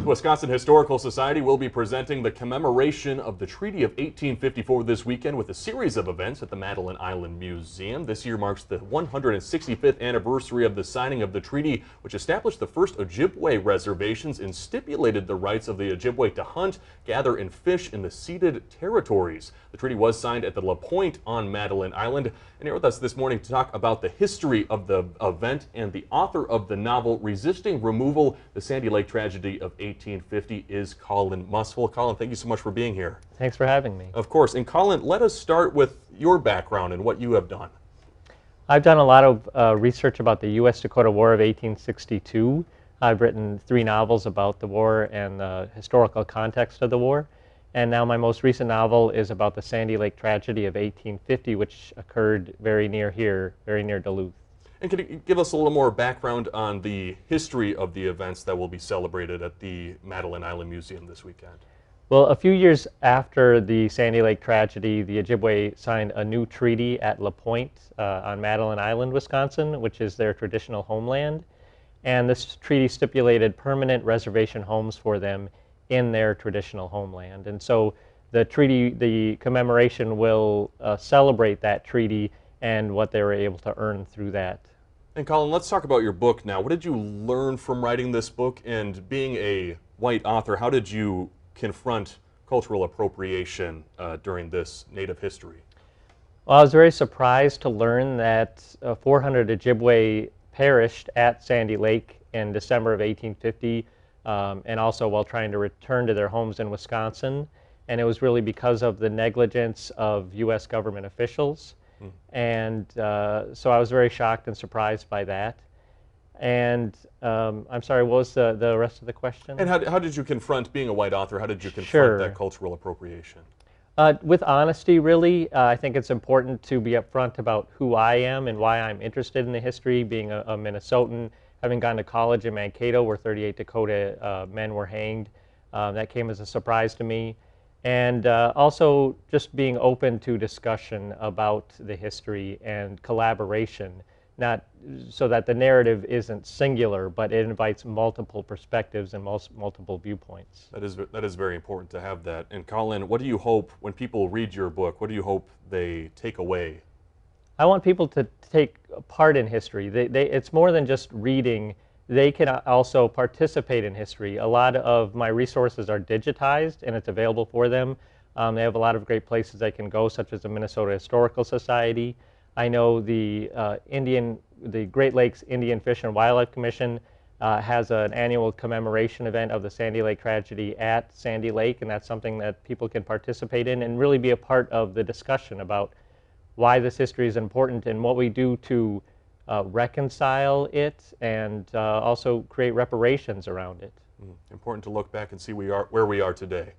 Wisconsin Historical Society will be presenting the commemoration of the Treaty of 1854 this weekend with a series of events at the Madeline Island Museum. This year marks the 165th anniversary of the signing of the treaty, which established the first Ojibwe reservations and stipulated the rights of the Ojibwe to hunt, gather, and fish in the ceded territories. The treaty was signed at the La Pointe on Madeline Island. And here with us this morning to talk about the history of the event and the author of the novel Resisting Removal, the Sandy Lake Tragedy of 1850 is Colin Musful. Colin, thank you so much for being here. Thanks for having me. Of course. And Colin, let us start with your background and what you have done. I've done a lot of research about the U.S.-Dakota War of 1862. I've written 3 novels about the war and the historical context of the war. And now my most recent novel is about the Sandy Lake Tragedy of 1850, which occurred very near here, very near Duluth. And can you give us a little more background on the history of the events that will be celebrated at the Madeline Island Museum this weekend? Well, a few years after the Sandy Lake tragedy, the Ojibwe signed a new treaty at La Pointe on Madeline Island, Wisconsin, which is their traditional homeland. And this treaty stipulated permanent reservation homes for them in their traditional homeland. And so the treaty, the commemoration will celebrate that treaty and what they were able to earn through that. And Colin, let's talk about your book now. What did you learn from writing this book? And being a white author, how did you confront cultural appropriation during this Native history? Well, I was very surprised to learn that 400 Ojibwe perished at Sandy Lake in December of 1850, and also while trying to return to their homes in Wisconsin. And it was really because of the negligence of U.S. government officials. And so I was very shocked and surprised by that. And I'm sorry, what was the rest of the question? And how did you confront, being a white author, how did you confront that cultural appropriation? With honesty, really. I think it's important to be upfront about who I am and why I'm interested in the history, being a Minnesotan, having gone to college in Mankato where 38 Dakota men were hanged. That came as a surprise to me. And also just being open to discussion about the history and collaboration, not so that the narrative isn't singular, but it invites multiple perspectives and multiple viewpoints. That is very important to have that. And Colin, what do you hope when people read your book, what do you hope they take away? I want people to take part in history. It's more than just reading. They can also participate in history. A lot of my resources are digitized and it's available for them. They have a lot of great places they can go, such as the Minnesota Historical Society. I know the Great Lakes Indian Fish and Wildlife Commission has an annual commemoration event of the Sandy Lake tragedy at Sandy Lake, and that's something that people can participate in and really be a part of the discussion about why this history is important and what we do to reconcile it and also create reparations around it. Important to look back and see where we are today.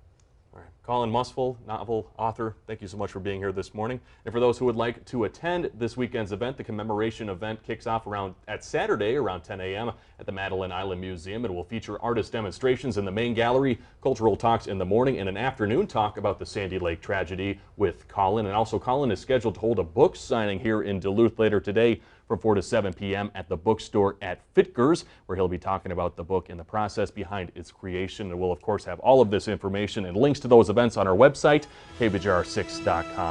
All right. Colin Musful, novel author, thank you so much for being here this morning. And for those who would like to attend this weekend's event, the commemoration event kicks off at Saturday around 10 a.m. at the Madeline Island Museum. It will feature artist demonstrations in the main gallery, cultural talks in the morning, and an afternoon talk about the Sandy Lake tragedy with Colin. And also Colin is scheduled to hold a book signing here in Duluth later today from 4 to 7 p.m. at the bookstore at Fitger's, where he'll be talking about the book and the process behind its creation. And we'll, of course, have all of this information and links to those events on our website, KBJR6.com.